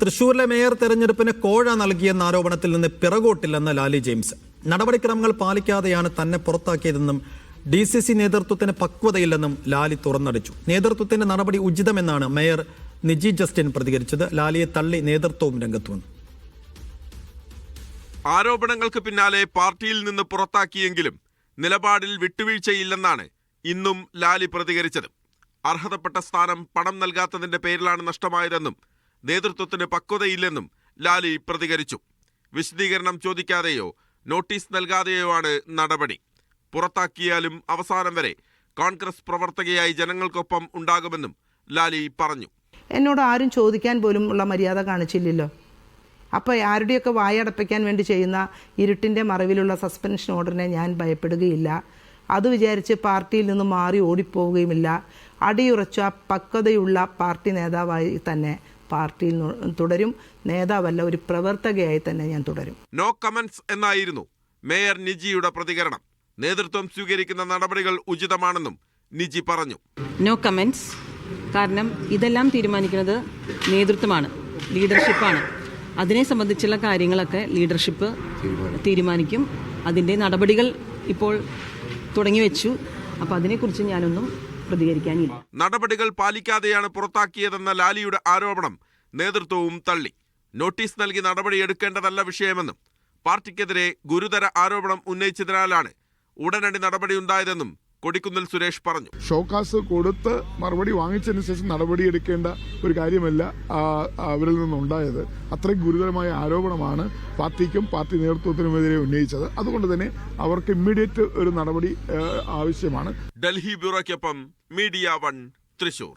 തൃശൂരിലെ മേയർ തെരഞ്ഞെടുപ്പിന് കോഴ നൽകിയെന്ന ആരോപണത്തിൽ നിന്ന് പിറകോട്ടില്ലെന്ന് ലാലി ജെയിംസ്. നടപടിക്രമങ്ങൾ പാലിക്കാതെയാണ് തന്നെ പുറത്താക്കിയതെന്നും DCC നേതൃത്വത്തിന് പക്വതയില്ലെന്നും ലാലി തുറന്നടിച്ചു. നേതൃത്വത്തിന്റെ നടപടി ഉചിതമെന്നാണ് മേയർ നിജി ജസ്റ്റിൻ പ്രതികരിച്ചത്. ലാലിയെ തള്ളി നേതൃത്വവും രംഗത്ത് വന്നു. ആരോപണങ്ങൾക്ക് പിന്നാലെ പാർട്ടിയിൽ നിന്ന് പുറത്താക്കിയെങ്കിലും നിലപാടിൽ വിട്ടുവീഴ്ചയില്ലെന്നാണ് ഇന്നും ലാലി പ്രതികരിച്ചത്. അർഹതപ്പെട്ട സ്ഥാനം പണം നൽകാത്തതിന്റെ പേരിലാണ് നഷ്ടമായതെന്നും നേതൃത്വത്തിന് പക്വതയില്ലെന്നും ലാലി പ്രതികരിച്ചു. വിശദീകരണം ചോദിക്കാതെയോ നോട്ടീസ് നൽകാതെയോ ആണ് നടപടി. പുറത്താക്കിയാലും അവസാനം വരെ കോൺഗ്രസ് പ്രവർത്തകയായി ജനങ്ങൾക്കൊപ്പം ഉണ്ടാകുമെന്നും ലാലി പറഞ്ഞു. എന്നോട് ആരും ചോദിക്കാൻ പോലും ഉള്ള മര്യാദ കാണിച്ചില്ലല്ലോ. അപ്പോൾ ആരുടെയൊക്കെ വായടപ്പിക്കാൻ വേണ്ടി ചെയ്യുന്ന ഇരുട്ടിൻ്റെ മറവിലുള്ള സസ്പെൻഷൻ ഓർഡറിനെ ഞാൻ ഭയപ്പെടുകയില്ല. അത് വിചാരിച്ച് പാർട്ടിയിൽ നിന്ന് മാറി ഓടിപ്പോവുകയുമില്ല. അടിയുറച്ച പക്വതയുള്ള പാർട്ടി നേതാവായി തന്നെ പാർട്ടിയിൽ തുടരും. നേതാവല്ല, ഒരു പ്രവർത്തകയായി തന്നെ ഞാൻ തുടരും. നോ കമന്റ്സ് എന്നായിരുന്നു മേയർ നിജിയുടെ പ്രതികരണം. നേതൃത്വം സ്വീകരിക്കുന്ന നടപടികൾ ഉചിതമാണെന്നും നിജി പറഞ്ഞു. No comments. കാരണം ഇതെല്ലാം തീരുമാനിക്കുന്നത് നേതൃത്വമാണ്, ലീഡർഷിപ്പാണ്. അതിനെ സംബന്ധിച്ചുള്ള കാര്യങ്ങളൊക്കെ ലീഡർഷിപ്പ് തീരുമാനിക്കും. അതിൻ്റെ നടപടികൾ ഇപ്പോൾ തുടങ്ങി വെച്ചു. അപ്പോൾ അതിനെക്കുറിച്ച് ഞാനൊന്നും പ്രതികരിക്കാനില്ല. നടപടികൾ പാലിക്കാതെയാണ് പുറത്താക്കിയതെന്ന ലാലിയുടെ ആരോപണം നേതൃത്വവും തള്ളി. നോട്ടീസ് നൽകി നടപടിയെടുക്കേണ്ടതല്ല വിഷയമെന്നും പാർട്ടിക്കെതിരെ ഗുരുതര ആരോപണം ഉന്നയിച്ചതിനാലാണ് ഉടനടി നടപടിയുണ്ടായതെന്നും കൊടിക്കുന്നിൽ സുരേഷ് പറഞ്ഞു. ഷോക്കാസ് കൊടുത്ത് മറുപടി വാങ്ങിച്ചതിന് ശേഷം നടപടിയെടുക്കേണ്ട ഒരു കാര്യമല്ല അവരിൽ നിന്നുണ്ടായത്. അത്രയും ഗുരുതരമായ ആരോപണമാണ് പാർട്ടിക്കും പാർട്ടി നേതൃത്വത്തിനുമെതിരെ ഉന്നയിച്ചത്. അതുകൊണ്ട് തന്നെ അവർക്ക് ഇമ്മീഡിയറ്റ് ഒരു നടപടി ആവശ്യമാണ്. ഡൽഹി ബ്യൂറോയ്ക്കൊപ്പം മീഡിയ 1 തൃശൂർ.